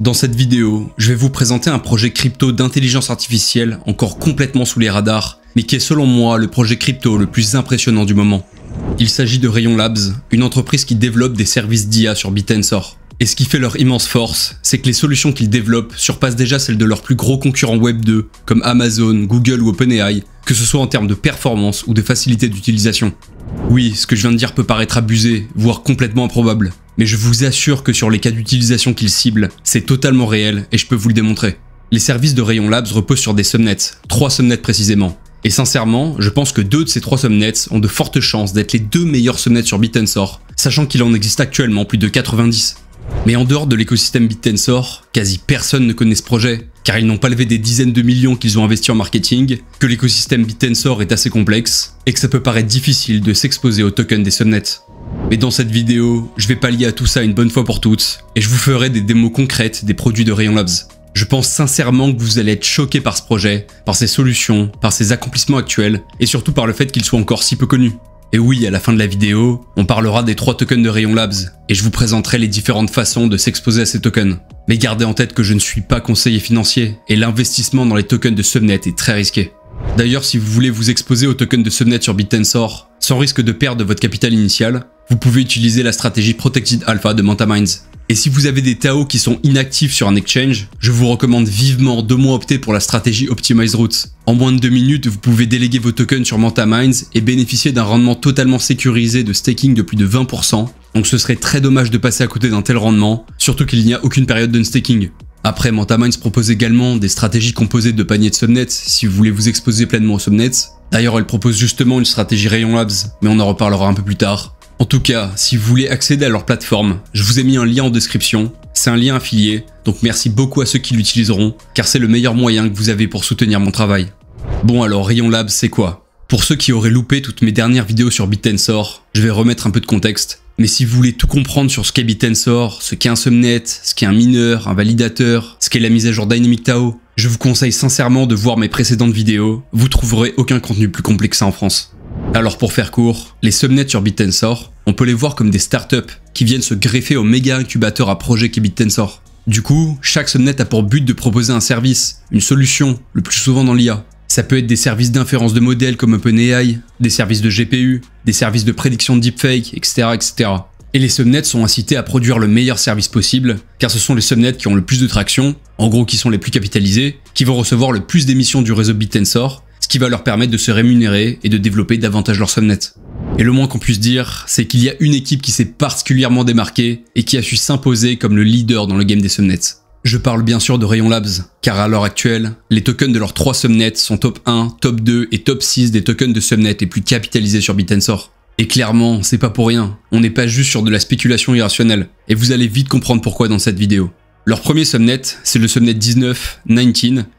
Dans cette vidéo, je vais vous présenter un projet crypto d'intelligence artificielle encore complètement sous les radars, mais qui est selon moi le projet crypto le plus impressionnant du moment. Il s'agit de Rayon Labs, une entreprise qui développe des services d'IA sur Bittensor. Et ce qui fait leur immense force, c'est que les solutions qu'ils développent surpassent déjà celles de leurs plus gros concurrents Web 2, comme Amazon, Google ou OpenAI, que ce soit en termes de performance ou de facilité d'utilisation. Oui, ce que je viens de dire peut paraître abusé, voire complètement improbable, mais je vous assure que sur les cas d'utilisation qu'ils ciblent, c'est totalement réel et je peux vous le démontrer. Les services de Rayon Labs reposent sur des subnets, 3 subnets précisément. Et sincèrement, je pense que 2 de ces 3 subnets ont de fortes chances d'être les 2 meilleurs subnets sur Bittensor, sachant qu'il en existe actuellement plus de 90. Mais en dehors de l'écosystème Bittensor, quasi personne ne connaît ce projet, car ils n'ont pas levé des dizaines de millions qu'ils ont investis en marketing, que l'écosystème Bittensor est assez complexe, et que ça peut paraître difficile de s'exposer aux tokens des subnets. Mais dans cette vidéo, je vais pallier à tout ça une bonne fois pour toutes, et je vous ferai des démos concrètes des produits de Rayon Labs. Je pense sincèrement que vous allez être choqués par ce projet, par ses solutions, par ses accomplissements actuels, et surtout par le fait qu'il soit encore si peu connu. Et oui, à la fin de la vidéo, on parlera des 3 tokens de Rayon Labs, et je vous présenterai les différentes façons de s'exposer à ces tokens. Mais gardez en tête que je ne suis pas conseiller financier, et l'investissement dans les tokens de subnet est très risqué. D'ailleurs, si vous voulez vous exposer aux tokens de subnet sur Bittensor, sans risque de perdre votre capital initial, vous pouvez utiliser la stratégie Protected Alpha de MantaMinds. Et si vous avez des TAO qui sont inactifs sur un exchange, je vous recommande vivement d'au moins opter pour la stratégie Optimized Routes. En moins de 2 minutes, vous pouvez déléguer vos tokens sur MantaMinds et bénéficier d'un rendement totalement sécurisé de staking de plus de 20%. Donc ce serait très dommage de passer à côté d'un tel rendement, surtout qu'il n'y a aucune période d'unstaking. Après, MantaMinds propose également des stratégies composées de paniers de subnets si vous voulez vous exposer pleinement aux subnets. D'ailleurs, elle propose justement une stratégie Rayon Labs, mais on en reparlera un peu plus tard. En tout cas, si vous voulez accéder à leur plateforme, je vous ai mis un lien en description, c'est un lien affilié, donc merci beaucoup à ceux qui l'utiliseront, car c'est le meilleur moyen que vous avez pour soutenir mon travail. Bon alors, Rayon Labs c'est quoi? Pour ceux qui auraient loupé toutes mes dernières vidéos sur Bittensor, je vais remettre un peu de contexte, mais si vous voulez tout comprendre sur ce qu'est Bittensor, ce qu'est un subnet, ce qu'est un mineur, un validateur, ce qu'est la mise à jour Dynamic TAO, je vous conseille sincèrement de voir mes précédentes vidéos, vous trouverez aucun contenu plus complet que ça en France. Alors pour faire court, les subnets sur Bittensor, on peut les voir comme des startups qui viennent se greffer au méga incubateur à projet qu'est Bittensor. Du coup, chaque subnet a pour but de proposer un service, une solution, le plus souvent dans l'IA. Ça peut être des services d'inférence de modèles comme OpenAI, des services de GPU, des services de prédiction de deepfake, etc., etc. Et les subnets sont incités à produire le meilleur service possible, car ce sont les subnets qui ont le plus de traction, en gros qui sont les plus capitalisés, qui vont recevoir le plus d'émissions du réseau Bittensor, ce qui va leur permettre de se rémunérer et de développer davantage leur subnet. Et le moins qu'on puisse dire, c'est qu'il y a une équipe qui s'est particulièrement démarquée et qui a su s'imposer comme le leader dans le game des subnets. Je parle bien sûr de Rayon Labs, car à l'heure actuelle, les tokens de leurs 3 subnets sont top 1, top 2 et top 6 des tokens de subnets les plus capitalisés sur Bittensor. Et clairement, c'est pas pour rien, on n'est pas juste sur de la spéculation irrationnelle, et vous allez vite comprendre pourquoi dans cette vidéo. Leur premier subnet, c'est le subnet 19,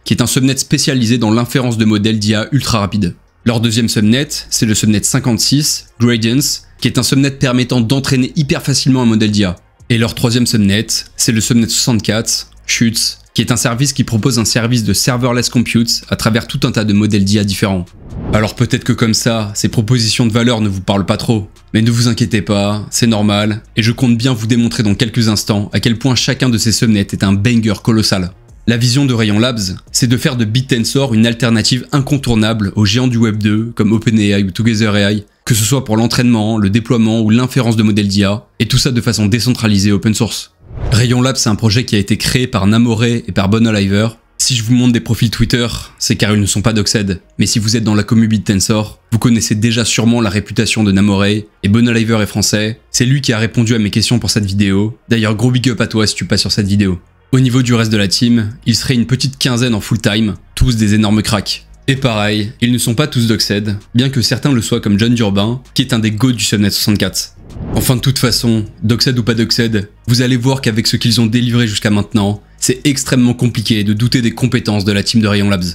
qui est un subnet spécialisé dans l'inférence de modèles d'IA ultra rapide. Leur deuxième subnet, c'est le subnet 56, Gradients, qui est un subnet permettant d'entraîner hyper facilement un modèle d'IA. Et leur troisième subnet, c'est le subnet 64, Chutes, qui est un service qui propose un service de serverless compute à travers tout un tas de modèles d'IA différents. Alors peut-être que comme ça, ces propositions de valeur ne vous parlent pas trop, mais ne vous inquiétez pas, c'est normal, et je compte bien vous démontrer dans quelques instants à quel point chacun de ces subnets est un banger colossal. La vision de Rayon Labs, c'est de faire de Bittensor une alternative incontournable aux géants du Web 2 comme OpenAI ou TogetherAI, que ce soit pour l'entraînement, le déploiement ou l'inférence de modèles d'IA, et tout ça de façon décentralisée open source. Rayon Labs, c'est un projet qui a été créé par Namoré et par Bonaliver. Si je vous montre des profils Twitter, c'est car ils ne sont pas doxed, mais si vous êtes dans la commu Bittensor, vous connaissez déjà sûrement la réputation de Namoré, et Bonaliver est français, c'est lui qui a répondu à mes questions pour cette vidéo. D'ailleurs gros big up à toi si tu passes sur cette vidéo. Au niveau du reste de la team, il serait une petite quinzaine en full time, tous des énormes cracks. Et pareil, ils ne sont pas tous doxed, bien que certains le soient comme John Durbin, qui est un des GOAT du subnet 64. Enfin de toute façon, doxed ou pas doxed, vous allez voir qu'avec ce qu'ils ont délivré jusqu'à maintenant, c'est extrêmement compliqué de douter des compétences de la team de Rayon Labs.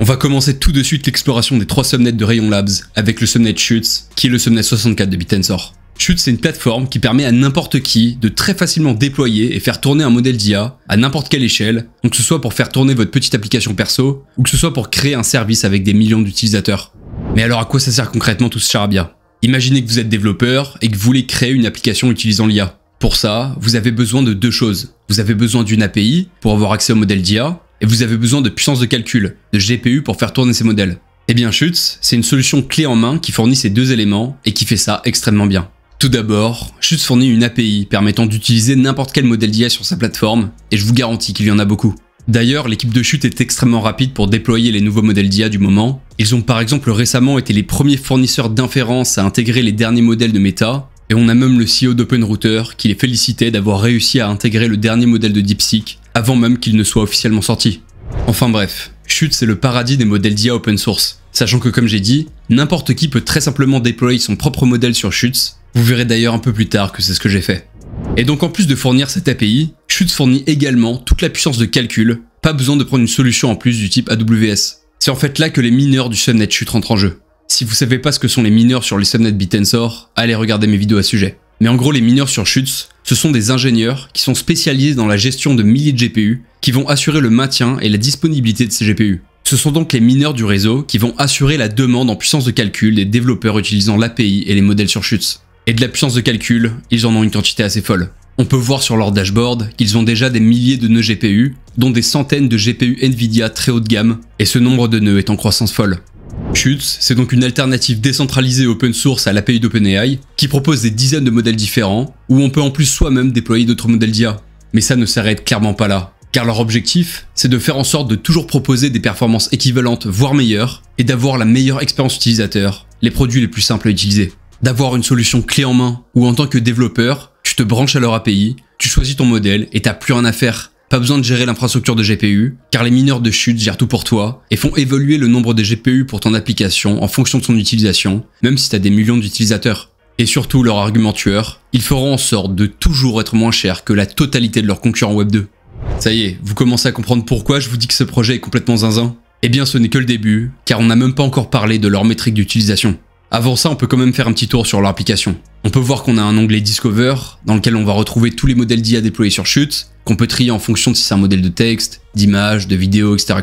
On va commencer tout de suite l'exploration des 3 subnets de Rayon Labs avec le subnet Chutes, qui est le subnet 64 de Bittensor. Chutes, c'est une plateforme qui permet à n'importe qui de très facilement déployer et faire tourner un modèle d'IA à n'importe quelle échelle, donc que ce soit pour faire tourner votre petite application perso, ou que ce soit pour créer un service avec des millions d'utilisateurs. Mais alors à quoi ça sert concrètement tout ce charabia? Imaginez que vous êtes développeur et que vous voulez créer une application utilisant l'IA. Pour ça, vous avez besoin de 2 choses. Vous avez besoin d'une API pour avoir accès au modèle d'IA, et vous avez besoin de puissance de calcul, de GPU pour faire tourner ces modèles. Eh bien Schütz, c'est une solution clé en main qui fournit ces deux éléments et qui fait ça extrêmement bien. Tout d'abord, Schütz fournit une API permettant d'utiliser n'importe quel modèle d'IA sur sa plateforme, et je vous garantis qu'il y en a beaucoup. D'ailleurs, l'équipe de Schütz est extrêmement rapide pour déployer les nouveaux modèles d'IA du moment. Ils ont par exemple récemment été les premiers fournisseurs d'inférence à intégrer les derniers modèles de Meta, et on a même le CEO d'OpenRouter qui les félicitait d'avoir réussi à intégrer le dernier modèle de DeepSeek avant même qu'il ne soit officiellement sorti. Enfin bref, Schütz c'est le paradis des modèles d'IA open source, sachant que comme j'ai dit, n'importe qui peut très simplement déployer son propre modèle sur Schütz. Vous verrez d'ailleurs un peu plus tard que c'est ce que j'ai fait. Et donc en plus de fournir cette API, Schütz fournit également toute la puissance de calcul, pas besoin de prendre une solution en plus du type AWS. C'est en fait là que les mineurs du subnet Schütz rentrent en jeu. Si vous savez pas ce que sont les mineurs sur les subnets Bitensor, allez regarder mes vidéos à ce sujet. Mais en gros les mineurs sur Schütz, ce sont des ingénieurs qui sont spécialisés dans la gestion de milliers de GPU, qui vont assurer le maintien et la disponibilité de ces GPU. Ce sont donc les mineurs du réseau qui vont assurer la demande en puissance de calcul des développeurs utilisant l'API et les modèles sur Schütz. Et de la puissance de calcul, ils en ont une quantité assez folle. On peut voir sur leur dashboard qu'ils ont déjà des milliers de nœuds GPU, dont des centaines de GPU Nvidia très haut de gamme, et ce nombre de nœuds est en croissance folle. Schütz, c'est donc une alternative décentralisée open source à l'API d'OpenAI, qui propose des dizaines de modèles différents, où on peut en plus soi-même déployer d'autres modèles d'IA. Mais ça ne s'arrête clairement pas là, car leur objectif, c'est de faire en sorte de toujours proposer des performances équivalentes, voire meilleures, et d'avoir la meilleure expérience utilisateur, les produits les plus simples à utiliser. D'avoir une solution clé en main, où en tant que développeur, tu te branches à leur API, tu choisis ton modèle et t'as plus rien à faire. Pas besoin de gérer l'infrastructure de GPU, car les mineurs de Schütz gèrent tout pour toi et font évoluer le nombre de GPU pour ton application en fonction de son utilisation, même si t'as des millions d'utilisateurs. Et surtout, leur argument tueur, ils feront en sorte de toujours être moins cher que la totalité de leurs concurrents Web 2. Ça y est, vous commencez à comprendre pourquoi je vous dis que ce projet est complètement zinzin? Eh bien ce n'est que le début, car on n'a même pas encore parlé de leurs métriques d'utilisation. Avant ça, on peut quand même faire un petit tour sur leur application. On peut voir qu'on a un onglet Discover, dans lequel on va retrouver tous les modèles d'IA déployés sur Schütz, qu'on peut trier en fonction de si c'est un modèle de texte, d'image, de vidéo, etc.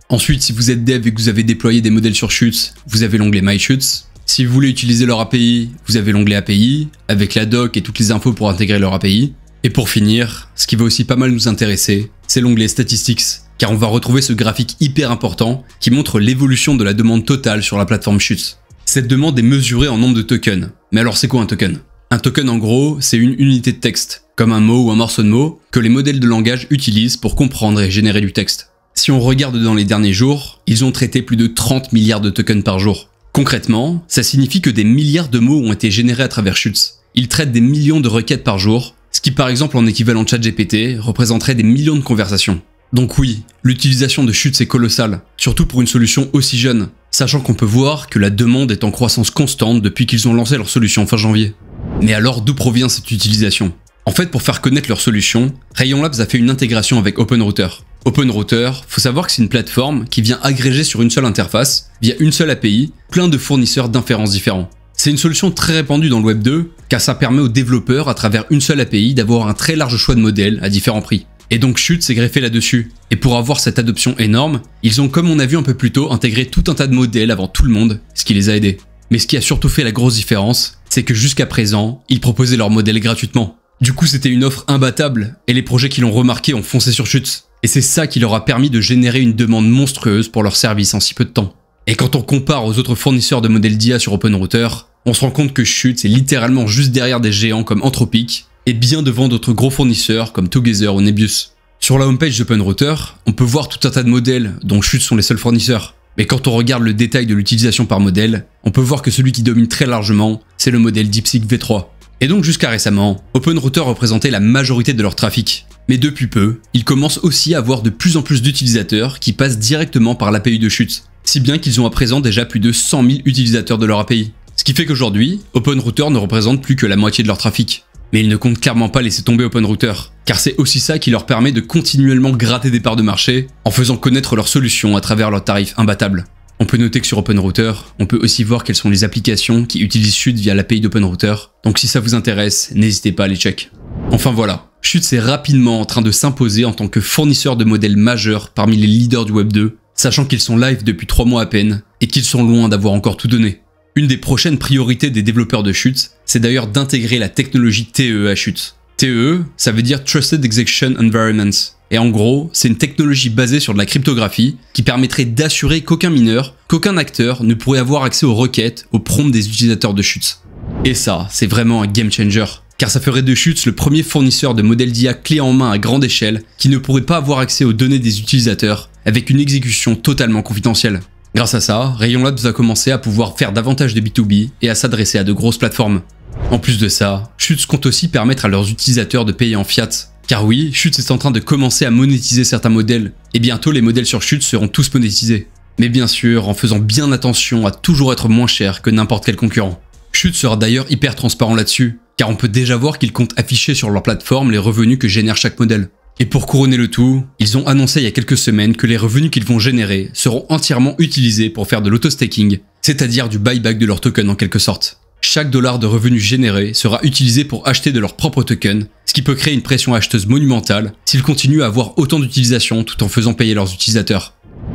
Ensuite, si vous êtes dev et que vous avez déployé des modèles sur Schütz, vous avez l'onglet My Schütz. Si vous voulez utiliser leur API, vous avez l'onglet API, avec la doc et toutes les infos pour intégrer leur API. Et pour finir, ce qui va aussi pas mal nous intéresser, c'est l'onglet Statistics, car on va retrouver ce graphique hyper important qui montre l'évolution de la demande totale sur la plateforme Schütz. Cette demande est mesurée en nombre de tokens. Mais alors c'est quoi un token? Un token en gros, c'est une unité de texte, comme un mot ou un morceau de mot, que les modèles de langage utilisent pour comprendre et générer du texte. Si on regarde dans les derniers jours, ils ont traité plus de 30 milliards de tokens par jour. Concrètement, ça signifie que des milliards de mots ont été générés à travers Schütz. Ils traitent des millions de requêtes par jour, ce qui par exemple en équivalent ChatGPT représenterait des millions de conversations. Donc oui, l'utilisation de Schütz est colossale, surtout pour une solution aussi jeune, sachant qu'on peut voir que la demande est en croissance constante depuis qu'ils ont lancé leur solution fin janvier. Mais alors d'où provient cette utilisation? En fait, pour faire connaître leur solution, Rayon Labs a fait une intégration avec OpenRouter. OpenRouter, faut savoir que c'est une plateforme qui vient agréger sur une seule interface, via une seule API, plein de fournisseurs d'inférences différents. C'est une solution très répandue dans le Web 2, car ça permet aux développeurs, à travers une seule API, d'avoir un très large choix de modèles à différents prix. Et donc Schütz s'est greffé là-dessus. Et pour avoir cette adoption énorme, ils ont, comme on a vu un peu plus tôt, intégré tout un tas de modèles avant tout le monde, ce qui les a aidés. Mais ce qui a surtout fait la grosse différence, c'est que jusqu'à présent, ils proposaient leurs modèles gratuitement. Du coup, c'était une offre imbattable, et les projets qui l'ont remarqué ont foncé sur Schütz. Et c'est ça qui leur a permis de générer une demande monstrueuse pour leur service en si peu de temps. Et quand on compare aux autres fournisseurs de modèles d'IA sur OpenRouter, on se rend compte que Schütz est littéralement juste derrière des géants comme Anthropic, et bien devant d'autres gros fournisseurs comme Together ou Nebius. Sur la homepage d'OpenRouter, on peut voir tout un tas de modèles dont Schütz sont les seuls fournisseurs. Mais quand on regarde le détail de l'utilisation par modèle, on peut voir que celui qui domine très largement, c'est le modèle DeepSeek V3. Et donc jusqu'à récemment, OpenRouter représentait la majorité de leur trafic. Mais depuis peu, ils commencent aussi à avoir de plus en plus d'utilisateurs qui passent directement par l'API de Schütz. Si bien qu'ils ont à présent déjà plus de 100 000 utilisateurs de leur API. Ce qui fait qu'aujourd'hui, OpenRouter ne représente plus que la moitié de leur trafic. Mais ils ne comptent clairement pas laisser tomber OpenRouter, car c'est aussi ça qui leur permet de continuellement gratter des parts de marché en faisant connaître leurs solutions à travers leurs tarifs imbattables. On peut noter que sur OpenRouter, on peut aussi voir quelles sont les applications qui utilisent Schütz via l'API d'OpenRouter, donc si ça vous intéresse, n'hésitez pas à les check. Enfin voilà, Schütz est rapidement en train de s'imposer en tant que fournisseur de modèles majeurs parmi les leaders du Web 2, sachant qu'ils sont live depuis 3 mois à peine et qu'ils sont loin d'avoir encore tout donné. Une des prochaines priorités des développeurs de Schütz, c'est d'ailleurs d'intégrer la technologie TE à Schütz. TE, ça veut dire Trusted Execution Environment. Et en gros, c'est une technologie basée sur de la cryptographie qui permettrait d'assurer qu'aucun mineur, qu'aucun acteur ne pourrait avoir accès aux requêtes, aux prompts des utilisateurs de Schütz. Et ça, c'est vraiment un game changer, car ça ferait de Schütz le premier fournisseur de modèles d'IA clés en main à grande échelle qui ne pourrait pas avoir accès aux données des utilisateurs avec une exécution totalement confidentielle. Grâce à ça, Rayon Labs va commencer à pouvoir faire davantage de B2B et à s'adresser à de grosses plateformes. En plus de ça, Schütz compte aussi permettre à leurs utilisateurs de payer en fiat. Car oui, Schütz est en train de commencer à monétiser certains modèles, et bientôt les modèles sur Schütz seront tous monétisés. Mais bien sûr, en faisant bien attention à toujours être moins cher que n'importe quel concurrent. Schütz sera d'ailleurs hyper transparent là-dessus, car on peut déjà voir qu'ils comptent afficher sur leur plateforme les revenus que génère chaque modèle. Et pour couronner le tout, ils ont annoncé il y a quelques semaines que les revenus qu'ils vont générer seront entièrement utilisés pour faire de l'auto-staking, c'est-à-dire du buyback de leurs tokens en quelque sorte. Chaque dollar de revenus généré sera utilisé pour acheter de leurs propres tokens, ce qui peut créer une pression acheteuse monumentale s'ils continuent à avoir autant d'utilisation tout en faisant payer leurs utilisateurs.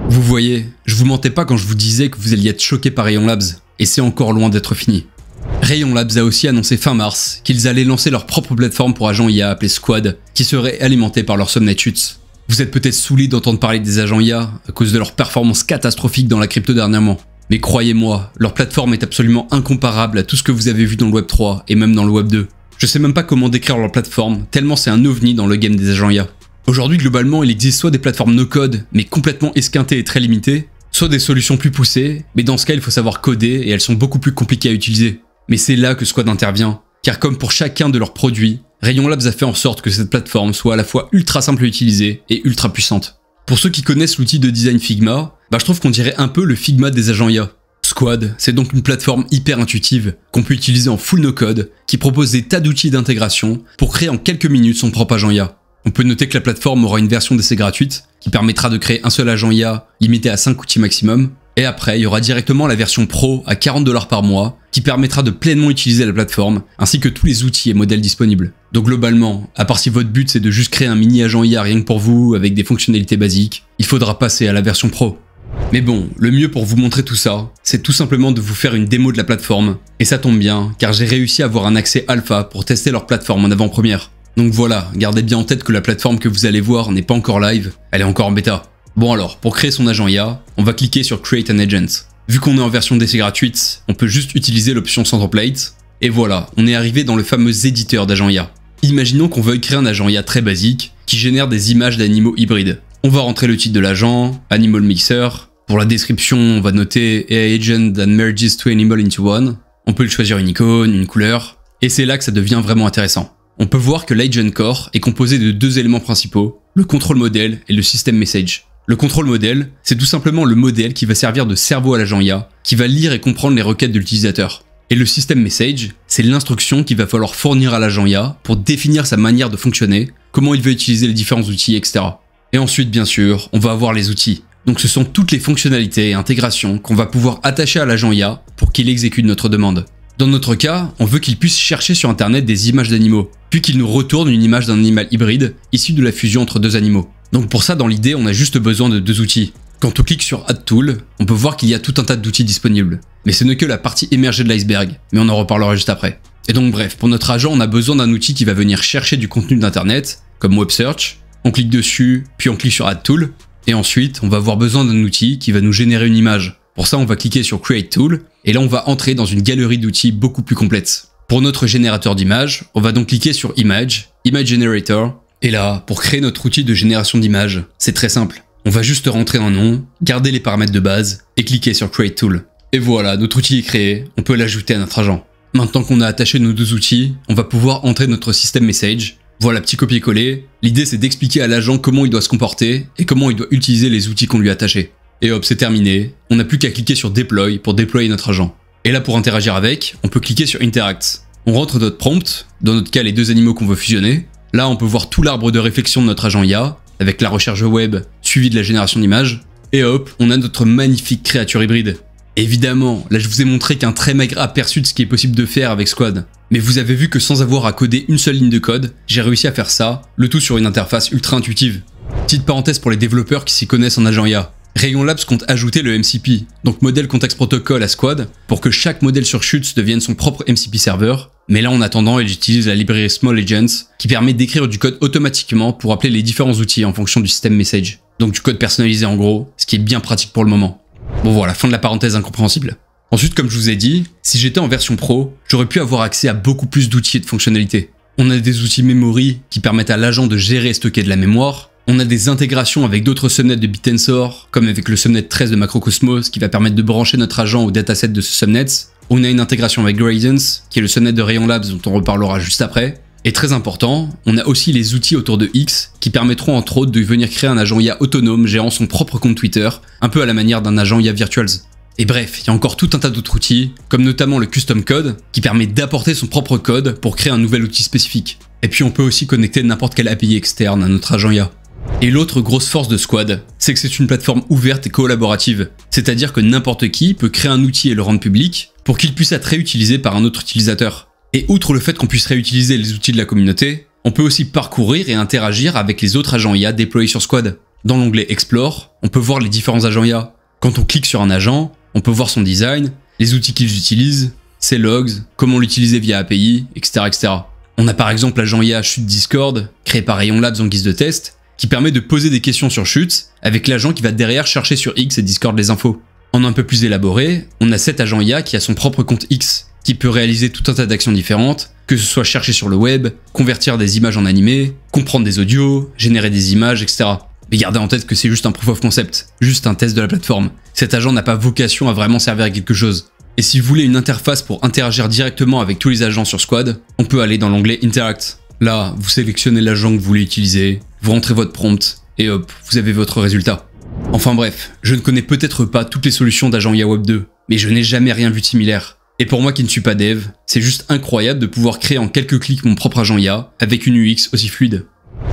Vous voyez, je vous mentais pas quand je vous disais que vous alliez être choqués par Rayon Labs, et c'est encore loin d'être fini. Rayon Labs a aussi annoncé fin mars qu'ils allaient lancer leur propre plateforme pour agents IA appelée Squad, qui serait alimentée par leur subnet Schütz. Vous êtes peut-être saoulés d'entendre parler des agents IA à cause de leur performance catastrophique dans la crypto dernièrement. Mais croyez-moi, leur plateforme est absolument incomparable à tout ce que vous avez vu dans le Web 3 et même dans le Web 2. Je sais même pas comment décrire leur plateforme, tellement c'est un ovni dans le game des agents IA. Aujourd'hui, globalement, il existe soit des plateformes no-code, mais complètement esquintées et très limitées, soit des solutions plus poussées, mais dans ce cas, il faut savoir coder et elles sont beaucoup plus compliquées à utiliser. Mais c'est là que Squad intervient, car comme pour chacun de leurs produits, Rayon Labs a fait en sorte que cette plateforme soit à la fois ultra simple à utiliser et ultra puissante. Pour ceux qui connaissent l'outil de design Figma, je trouve qu'on dirait un peu le Figma des agents IA. Squad, c'est donc une plateforme hyper intuitive qu'on peut utiliser en full no-code, qui propose des tas d'outils d'intégration pour créer en quelques minutes son propre agent IA. On peut noter que la plateforme aura une version d'essai gratuite, qui permettra de créer un seul agent IA limité à 5 outils maximum, et après il y aura directement la version pro à 40 $ par mois, qui permettra de pleinement utiliser la plateforme, ainsi que tous les outils et modèles disponibles. Donc globalement, à part si votre but c'est de juste créer un mini agent IA rien que pour vous, avec des fonctionnalités basiques, il faudra passer à la version pro. Mais bon, le mieux pour vous montrer tout ça, c'est tout simplement de vous faire une démo de la plateforme. Et ça tombe bien, car j'ai réussi à avoir un accès alpha pour tester leur plateforme en avant-première. Donc voilà, gardez bien en tête que la plateforme que vous allez voir n'est pas encore live, elle est encore en bêta. Bon alors, pour créer son agent IA, on va cliquer sur Create an Agent. Vu qu'on est en version d'essai gratuite, on peut juste utiliser l'option sans template. Et voilà, on est arrivé dans le fameux éditeur d'agent IA. Imaginons qu'on veuille créer un agent IA très basique, qui génère des images d'animaux hybrides. On va rentrer le titre de l'agent, Animal Mixer. Pour la description, on va noter AI Agent that merges two animals into one. On peut le choisir une icône, une couleur. Et c'est là que ça devient vraiment intéressant. On peut voir que l'Agent Core est composé de deux éléments principaux, le control model et le system message. Le control model, c'est tout simplement le modèle qui va servir de cerveau à l'agent IA, qui va lire et comprendre les requêtes de l'utilisateur. Et le system message, c'est l'instruction qu'il va falloir fournir à l'agent IA pour définir sa manière de fonctionner, comment il veut utiliser les différents outils, etc. Et ensuite, bien sûr, on va avoir les outils. Donc ce sont toutes les fonctionnalités et intégrations qu'on va pouvoir attacher à l'agent IA pour qu'il exécute notre demande. Dans notre cas, on veut qu'il puisse chercher sur internet des images d'animaux, puis qu'il nous retourne une image d'un animal hybride issu de la fusion entre deux animaux. Donc pour ça, dans l'idée, on a juste besoin de deux outils. Quand on clique sur Add Tool, on peut voir qu'il y a tout un tas d'outils disponibles. Mais ce n'est que la partie émergée de l'iceberg, mais on en reparlera juste après. Et donc bref, pour notre agent, on a besoin d'un outil qui va venir chercher du contenu d'internet, comme Web Search. On clique dessus, puis on clique sur Add Tool, et ensuite, on va avoir besoin d'un outil qui va nous générer une image. Pour ça, on va cliquer sur Create Tool, et là on va entrer dans une galerie d'outils beaucoup plus complète. Pour notre générateur d'images, on va donc cliquer sur Image, Image Generator, et là, pour créer notre outil de génération d'images, c'est très simple. On va juste rentrer un nom, garder les paramètres de base, et cliquer sur Create Tool. Et voilà, notre outil est créé, on peut l'ajouter à notre agent. Maintenant qu'on a attaché nos deux outils, on va pouvoir entrer notre système message. Voilà, petit copier-coller. L'idée c'est d'expliquer à l'agent comment il doit se comporter et comment il doit utiliser les outils qu'on lui a attachés. Et hop, c'est terminé. On n'a plus qu'à cliquer sur Deploy pour déployer notre agent. Et là, pour interagir avec, on peut cliquer sur Interact. On rentre notre prompt, dans notre cas les deux animaux qu'on veut fusionner. Là, on peut voir tout l'arbre de réflexion de notre agent IA, avec la recherche web suivie de la génération d'images. Et hop, on a notre magnifique créature hybride. Évidemment, là je vous ai montré qu'un très maigre aperçu de ce qui est possible de faire avec Squad. Mais vous avez vu que sans avoir à coder une seule ligne de code, j'ai réussi à faire ça, le tout sur une interface ultra intuitive. Petite parenthèse pour les développeurs qui s'y connaissent en agent IA. Rayon Labs compte ajouter le MCP, donc Model Context Protocol à Squad, pour que chaque modèle sur Chutes devienne son propre MCP serveur. Mais là en attendant, il utilise la librairie Small Agents qui permet d'écrire du code automatiquement pour appeler les différents outils en fonction du système message. Donc du code personnalisé en gros, ce qui est bien pratique pour le moment. Bon voilà, fin de la parenthèse incompréhensible. Ensuite, comme je vous ai dit, si j'étais en version pro, j'aurais pu avoir accès à beaucoup plus d'outils et de fonctionnalités. On a des outils memory qui permettent à l'agent de gérer et stocker de la mémoire. On a des intégrations avec d'autres subnets de Bitensor, comme avec le subnet 13 de Macrocosmos qui va permettre de brancher notre agent au dataset de ce subnet. On a une intégration avec Gradients, qui est le subnet de Rayon Labs dont on reparlera juste après. Et très important, on a aussi les outils autour de X qui permettront entre autres de venir créer un agent IA autonome gérant son propre compte Twitter, un peu à la manière d'un agent IA Virtuals. Et bref, il y a encore tout un tas d'autres outils, comme notamment le Custom Code, qui permet d'apporter son propre code pour créer un nouvel outil spécifique. Et puis on peut aussi connecter n'importe quelle API externe à notre agent IA. Et l'autre grosse force de Squad, c'est que c'est une plateforme ouverte et collaborative, c'est-à-dire que n'importe qui peut créer un outil et le rendre public pour qu'il puisse être réutilisé par un autre utilisateur. Et outre le fait qu'on puisse réutiliser les outils de la communauté, on peut aussi parcourir et interagir avec les autres agents IA déployés sur Squad. Dans l'onglet Explore, on peut voir les différents agents IA. Quand on clique sur un agent, on peut voir son design, les outils qu'ils utilisent, ses logs, comment l'utiliser via API, etc., etc. On a par exemple l'agent IA Chute Discord, créé par Rayon Labs en guise de test, qui permet de poser des questions sur Chutes avec l'agent qui va derrière chercher sur X et Discord les infos. En un peu plus élaboré, on a cet agent IA qui a son propre compte X, qui peut réaliser tout un tas d'actions différentes, que ce soit chercher sur le web, convertir des images en animés, comprendre des audios, générer des images, etc. Mais gardez en tête que c'est juste un proof of concept, juste un test de la plateforme. Cet agent n'a pas vocation à vraiment servir à quelque chose. Et si vous voulez une interface pour interagir directement avec tous les agents sur Squad, on peut aller dans l'onglet Interact. Là, vous sélectionnez l'agent que vous voulez utiliser, vous rentrez votre prompt, et hop, vous avez votre résultat. Enfin bref, je ne connais peut-être pas toutes les solutions d'agent IA Web 2, mais je n'ai jamais rien vu de similaire. Et pour moi qui ne suis pas dev, c'est juste incroyable de pouvoir créer en quelques clics mon propre agent IA avec une UX aussi fluide.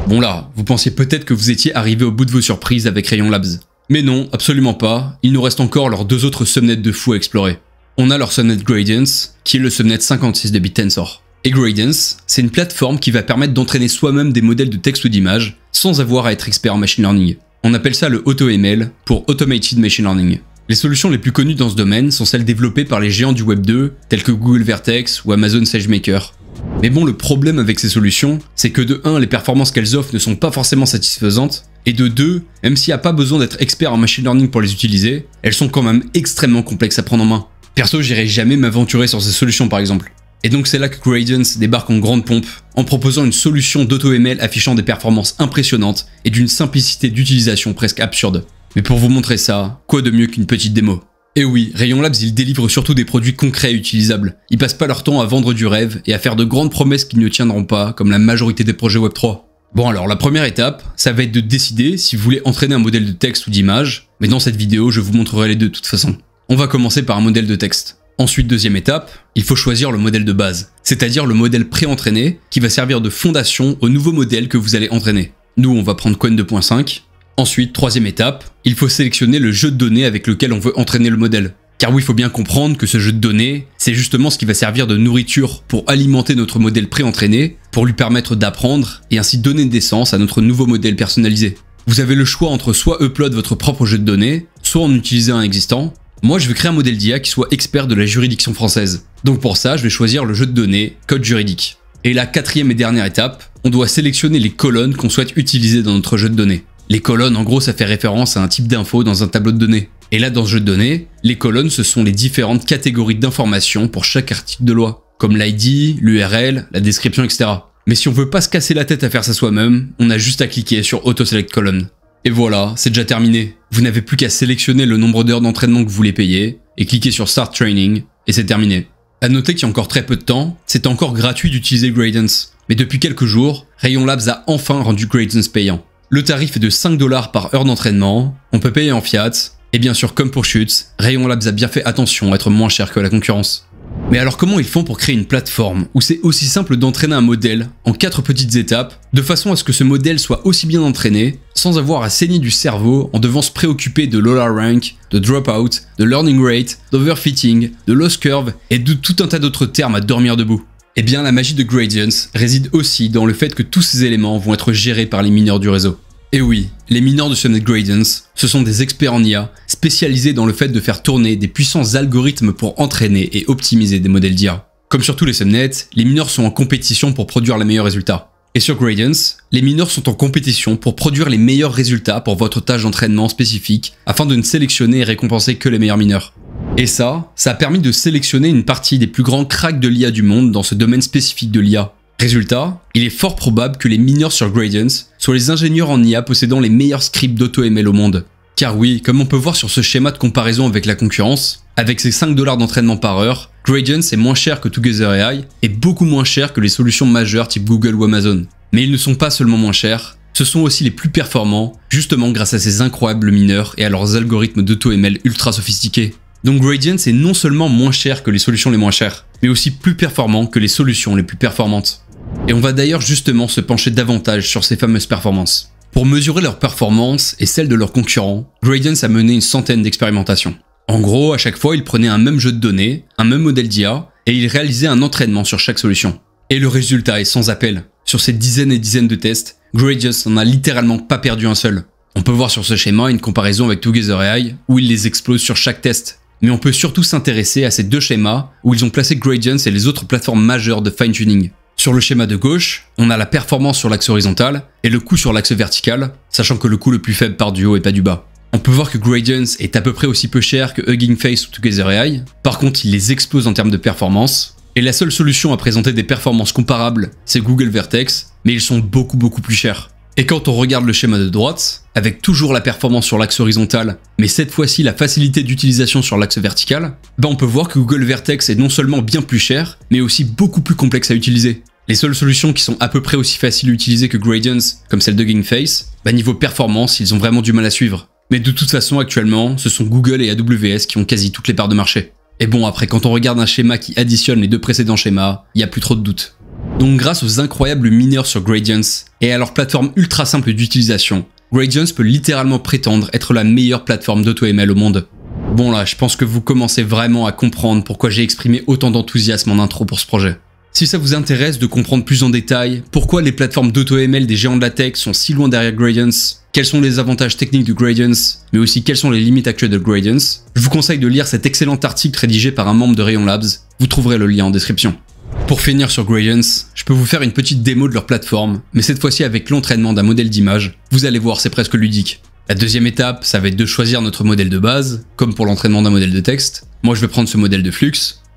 Bon là, vous pensiez peut-être que vous étiez arrivé au bout de vos surprises avec Rayon Labs. Mais non, absolument pas, il nous reste encore leurs deux autres subnets de fou à explorer. On a leur subnet Gradients, qui est le subnet 56 de Bitensor. Et Gradients, c'est une plateforme qui va permettre d'entraîner soi-même des modèles de texte ou d'image sans avoir à être expert en machine learning. On appelle ça le AutoML pour Automated Machine Learning. Les solutions les plus connues dans ce domaine sont celles développées par les géants du Web 2, tels que Google Vertex ou Amazon SageMaker. Mais bon, le problème avec ces solutions, c'est que de 1, les performances qu'elles offrent ne sont pas forcément satisfaisantes, et de 2, même s'il n'y a pas besoin d'être expert en machine learning pour les utiliser, elles sont quand même extrêmement complexes à prendre en main. Perso, j'irai jamais m'aventurer sur ces solutions par exemple. Et donc c'est là que Gradients débarque en grande pompe, en proposant une solution d'AutoML affichant des performances impressionnantes et d'une simplicité d'utilisation presque absurde. Mais pour vous montrer ça, quoi de mieux qu'une petite démo? Et oui, Rayon Labs, ils délivrent surtout des produits concrets et utilisables. Ils passent pas leur temps à vendre du rêve et à faire de grandes promesses qui ne tiendront pas, comme la majorité des projets Web3. Bon alors, la première étape, ça va être de décider si vous voulez entraîner un modèle de texte ou d'image, mais dans cette vidéo, je vous montrerai les deux de toute façon. On va commencer par un modèle de texte. Ensuite, deuxième étape, il faut choisir le modèle de base, c'est-à-dire le modèle pré-entraîné qui va servir de fondation au nouveau modèle que vous allez entraîner. Nous, on va prendre Qwen 2.5. Ensuite, troisième étape, il faut sélectionner le jeu de données avec lequel on veut entraîner le modèle. Car oui, il faut bien comprendre que ce jeu de données, c'est justement ce qui va servir de nourriture pour alimenter notre modèle pré-entraîné, pour lui permettre d'apprendre et ainsi donner naissance à notre nouveau modèle personnalisé. Vous avez le choix entre soit upload votre propre jeu de données, soit en utiliser un existant. Moi, je veux créer un modèle d'IA qui soit expert de la juridiction française. Donc pour ça, je vais choisir le jeu de données Code juridique. Et la quatrième et dernière étape, on doit sélectionner les colonnes qu'on souhaite utiliser dans notre jeu de données. Les colonnes, en gros, ça fait référence à un type d'info dans un tableau de données. Et là, dans ce jeu de données, les colonnes, ce sont les différentes catégories d'informations pour chaque article de loi, comme l'ID, l'URL, la description, etc. Mais si on veut pas se casser la tête à faire ça soi-même, on a juste à cliquer sur Auto Select Column. Et voilà, c'est déjà terminé. Vous n'avez plus qu'à sélectionner le nombre d'heures d'entraînement que vous voulez payer, et cliquer sur Start Training, et c'est terminé. À noter qu'il y a encore très peu de temps, c'est encore gratuit d'utiliser Gradients. Mais depuis quelques jours, Rayon Labs a enfin rendu Gradients payant. Le tarif est de 5 $ par heure d'entraînement, on peut payer en fiat, et bien sûr comme pour Chutes, Rayon Labs a bien fait attention à être moins cher que la concurrence. Mais alors comment ils font pour créer une plateforme où c'est aussi simple d'entraîner un modèle en 4 petites étapes, de façon à ce que ce modèle soit aussi bien entraîné, sans avoir à saigner du cerveau en devant se préoccuper de lower rank, de dropout, de learning rate, d'overfitting, de loss curve et de tout un tas d'autres termes à dormir debout? Eh bien la magie de Gradients réside aussi dans le fait que tous ces éléments vont être gérés par les mineurs du réseau. Et oui, les mineurs de Subnet Gradients, ce sont des experts en IA spécialisés dans le fait de faire tourner des puissants algorithmes pour entraîner et optimiser des modèles d'IA. Comme sur tous les subnets, les mineurs sont en compétition pour produire les meilleurs résultats. Et sur Gradients, les mineurs sont en compétition pour produire les meilleurs résultats pour votre tâche d'entraînement spécifique afin de ne sélectionner et récompenser que les meilleurs mineurs. Et ça a permis de sélectionner une partie des plus grands cracks de l'IA du monde dans ce domaine spécifique de l'IA. Résultat, il est fort probable que les mineurs sur Gradients soient les ingénieurs en IA possédant les meilleurs scripts d'AutoML au monde. Car oui, comme on peut voir sur ce schéma de comparaison avec la concurrence, avec ses 5$ d'entraînement par heure, Gradients est moins cher que Together AI et beaucoup moins cher que les solutions majeures type Google ou Amazon. Mais ils ne sont pas seulement moins chers, ce sont aussi les plus performants, justement grâce à ces incroyables mineurs et à leurs algorithmes d'AutoML ultra sophistiqués. Donc Gradients est non seulement moins cher que les solutions les moins chères, mais aussi plus performant que les solutions les plus performantes. Et on va d'ailleurs justement se pencher davantage sur ces fameuses performances. Pour mesurer leurs performances et celles de leurs concurrents, Gradients a mené une centaine d'expérimentations. En gros, à chaque fois, il prenait un même jeu de données, un même modèle d'IA, et il réalisait un entraînement sur chaque solution. Et le résultat est sans appel. Sur ces dizaines et dizaines de tests, Gradients n'en a littéralement pas perdu un seul. On peut voir sur ce schéma une comparaison avec Together AI, où il les explose sur chaque test. Mais on peut surtout s'intéresser à ces deux schémas, où ils ont placé Gradients et les autres plateformes majeures de fine-tuning. Sur le schéma de gauche, on a la performance sur l'axe horizontal et le coût sur l'axe vertical, sachant que le coût le plus faible part du haut et pas du bas. On peut voir que Gradients est à peu près aussi peu cher que Hugging Face ou Together AI, par contre il les explose en termes de performance, et la seule solution à présenter des performances comparables, c'est Google Vertex, mais ils sont beaucoup plus chers. Et quand on regarde le schéma de droite, avec toujours la performance sur l'axe horizontal, mais cette fois-ci la facilité d'utilisation sur l'axe vertical, on peut voir que Google Vertex est non seulement bien plus cher, mais aussi beaucoup plus complexe à utiliser. Les seules solutions qui sont à peu près aussi faciles à utiliser que Gradients, comme celle de Hugging Face, niveau performance, ils ont vraiment du mal à suivre. Mais de toute façon, actuellement, ce sont Google et AWS qui ont quasi toutes les parts de marché. Et bon, après, quand on regarde un schéma qui additionne les deux précédents schémas, il n'y a plus trop de doutes. Donc grâce aux incroyables mineurs sur Gradients et à leur plateforme ultra simple d'utilisation, Gradients peut littéralement prétendre être la meilleure plateforme d'AutoML au monde. Bon là, je pense que vous commencez vraiment à comprendre pourquoi j'ai exprimé autant d'enthousiasme en intro pour ce projet. Si ça vous intéresse de comprendre plus en détail pourquoi les plateformes d'AutoML des géants de la tech sont si loin derrière Gradients, quels sont les avantages techniques de Gradients, mais aussi quelles sont les limites actuelles de Gradients, je vous conseille de lire cet excellent article rédigé par un membre de Rayon Labs, vous trouverez le lien en description. Pour finir sur Gradients, je peux vous faire une petite démo de leur plateforme, mais cette fois-ci avec l'entraînement d'un modèle d'image, vous allez voir c'est presque ludique. La deuxième étape, ça va être de choisir notre modèle de base, comme pour l'entraînement d'un modèle de texte. Moi je vais prendre ce modèle de Flux,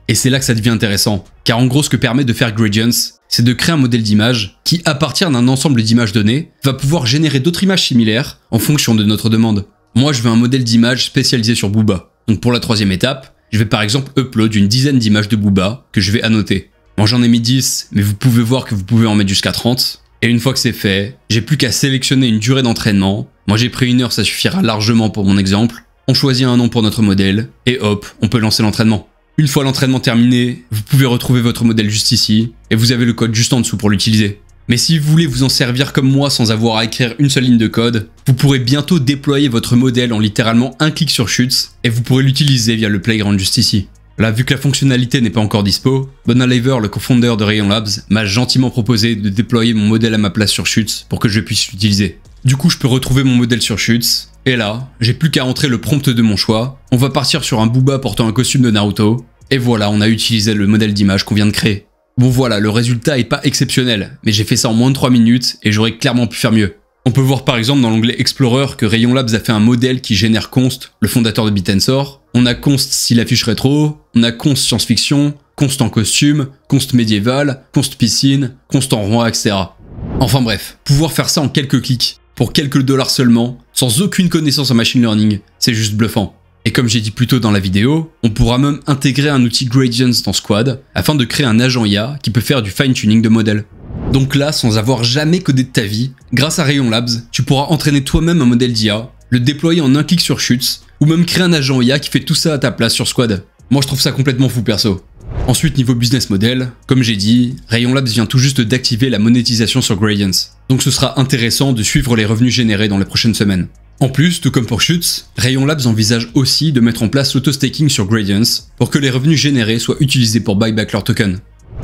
et c'est là que ça devient intéressant, car en gros ce que permet de faire Gradients, c'est de créer un modèle d'image qui, à partir d'un ensemble d'images données, va pouvoir générer d'autres images similaires en fonction de notre demande. Moi je veux un modèle d'image spécialisé sur Booba, donc pour la troisième étape, je vais par exemple upload une dizaine d'images de Booba que je vais annoter. Moi j'en ai mis 10, mais vous pouvez voir que vous pouvez en mettre jusqu'à 30, et une fois que c'est fait, j'ai plus qu'à sélectionner une durée d'entraînement. Moi j'ai pris 1 heure, ça suffira largement pour mon exemple. On choisit un nom pour notre modèle, et hop, on peut lancer l'entraînement. Une fois l'entraînement terminé, vous pouvez retrouver votre modèle juste ici, et vous avez le code juste en dessous pour l'utiliser. Mais si vous voulez vous en servir comme moi sans avoir à écrire une seule ligne de code, vous pourrez bientôt déployer votre modèle en littéralement un clic sur Chutes, et vous pourrez l'utiliser via le playground juste ici. Là, vu que la fonctionnalité n'est pas encore dispo, Bonaliver, le co-founder de Rayon Labs, m'a gentiment proposé de déployer mon modèle à ma place sur Chutes pour que je puisse l'utiliser. Du coup, je peux retrouver mon modèle sur Chutes, et là, j'ai plus qu'à entrer le prompt de mon choix. On va partir sur un Booba portant un costume de Naruto, et voilà, on a utilisé le modèle d'image qu'on vient de créer. Bon voilà, le résultat est pas exceptionnel, mais j'ai fait ça en moins de 3 minutes, et j'aurais clairement pu faire mieux. On peut voir par exemple dans l'onglet Explorer que Rayon Labs a fait un modèle qui génère Const, le fondateur de Bitensor. On a Const style affiche rétro, on a Const science-fiction, Const en costume, Const médiéval, Const piscine, Const en roi, etc. Enfin bref, pouvoir faire ça en quelques clics, pour quelques dollars seulement, sans aucune connaissance en machine learning, c'est juste bluffant. Et comme j'ai dit plus tôt dans la vidéo, on pourra même intégrer un outil Gradients dans Squad, afin de créer un agent IA qui peut faire du fine-tuning de modèles. Donc là, sans avoir jamais codé de ta vie, grâce à Rayon Labs, tu pourras entraîner toi-même un modèle d'IA, le déployer en un clic sur Chutes, ou même créer un agent IA qui fait tout ça à ta place sur Squad. Moi je trouve ça complètement fou perso. Ensuite niveau business model, comme j'ai dit, Rayon Labs vient tout juste d'activer la monétisation sur Gradients. Donc ce sera intéressant de suivre les revenus générés dans les prochaines semaines. En plus, tout comme pour Chutes, Rayon Labs envisage aussi de mettre en place l'auto-staking sur Gradients pour que les revenus générés soient utilisés pour buyback leur token.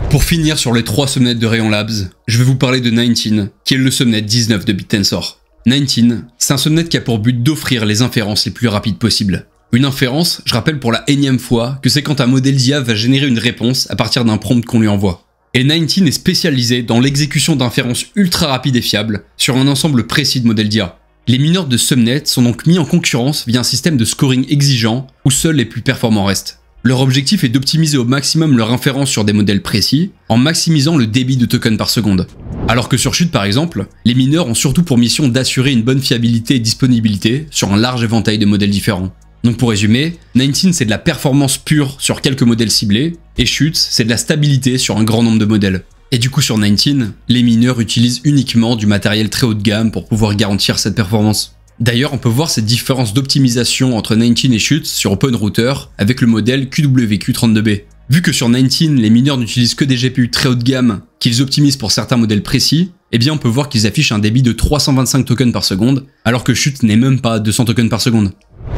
Pour finir sur les 3 subnets de Rayon Labs, je vais vous parler de 19, qui est le subnet 19 de Bitensor. 19, c'est un subnet qui a pour but d'offrir les inférences les plus rapides possibles. Une inférence, je rappelle pour la énième fois, que c'est quand un modèle d'IA va générer une réponse à partir d'un prompt qu'on lui envoie. Et 19 est spécialisé dans l'exécution d'inférences ultra rapides et fiables sur un ensemble précis de modèles d'IA. Les mineurs de subnet sont donc mis en concurrence via un système de scoring exigeant où seuls les plus performants restent. Leur objectif est d'optimiser au maximum leur inférence sur des modèles précis en maximisant le débit de tokens par seconde. Alors que sur Chute par exemple, les mineurs ont surtout pour mission d'assurer une bonne fiabilité et disponibilité sur un large éventail de modèles différents. Donc pour résumer, 19 c'est de la performance pure sur quelques modèles ciblés, et Chute c'est de la stabilité sur un grand nombre de modèles. Et du coup sur 19, les mineurs utilisent uniquement du matériel très haut de gamme pour pouvoir garantir cette performance. D'ailleurs, on peut voir cette différence d'optimisation entre 19 et Chute sur OpenRouter avec le modèle QWQ32B. Vu que sur 19, les mineurs n'utilisent que des GPU très haut de gamme qu'ils optimisent pour certains modèles précis, eh bien on peut voir qu'ils affichent un débit de 325 tokens par seconde, alors que Chute n'est même pas à 200 tokens par seconde.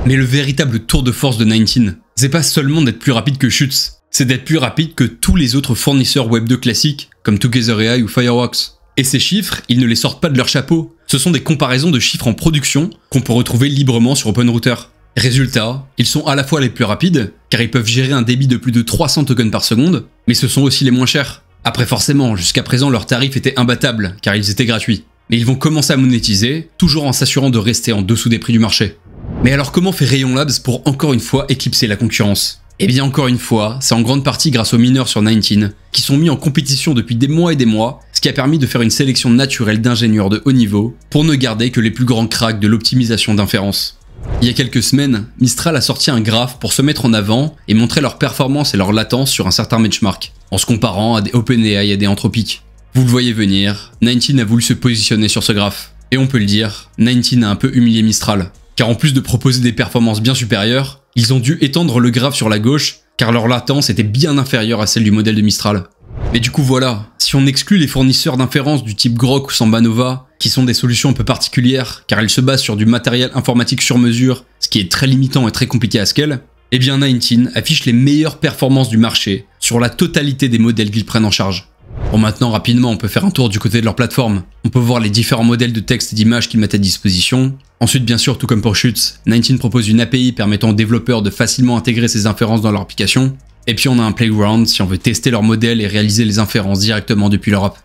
Mais le véritable tour de force de 19, c'est pas seulement d'être plus rapide que Chute, c'est d'être plus rapide que tous les autres fournisseurs Web 2 classiques, comme Together AI ou Fireworks. Et ces chiffres, ils ne les sortent pas de leur chapeau. Ce sont des comparaisons de chiffres en production qu'on peut retrouver librement sur OpenRouter. Résultat, ils sont à la fois les plus rapides, car ils peuvent gérer un débit de plus de 300 tokens par seconde, mais ce sont aussi les moins chers. Après forcément, jusqu'à présent leurs tarifs étaient imbattables, car ils étaient gratuits. Mais ils vont commencer à monétiser, toujours en s'assurant de rester en dessous des prix du marché. Mais alors comment fait Rayon Labs pour encore une fois éclipser la concurrence ? Eh bien encore une fois, c'est en grande partie grâce aux mineurs sur 19, qui sont mis en compétition depuis des mois et des mois, ce qui a permis de faire une sélection naturelle d'ingénieurs de haut niveau, pour ne garder que les plus grands cracks de l'optimisation d'inférence. Il y a quelques semaines, Mistral a sorti un graphe pour se mettre en avant et montrer leur performance et leur latence sur un certain benchmark, en se comparant à des OpenAI et à des Anthropic. Vous le voyez venir, 19 a voulu se positionner sur ce graphe. Et on peut le dire, 19 a un peu humilié Mistral. Car en plus de proposer des performances bien supérieures, ils ont dû étendre le graphe sur la gauche, car leur latence était bien inférieure à celle du modèle de Mistral. Mais du coup voilà, si on exclut les fournisseurs d'inférence du type Grok ou Samba Nova, qui sont des solutions un peu particulières, car elles se basent sur du matériel informatique sur mesure, ce qui est très limitant et très compliqué à scale, eh bien 19 affiche les meilleures performances du marché sur la totalité des modèles qu'ils prennent en charge. Bon maintenant rapidement on peut faire un tour du côté de leur plateforme. On peut voir les différents modèles de texte et d'images qu'ils mettent à disposition. Ensuite bien sûr tout comme pour Chute, 19 propose une API permettant aux développeurs de facilement intégrer ces inférences dans leur application. Et puis on a un playground si on veut tester leur modèle et réaliser les inférences directement depuis leur app.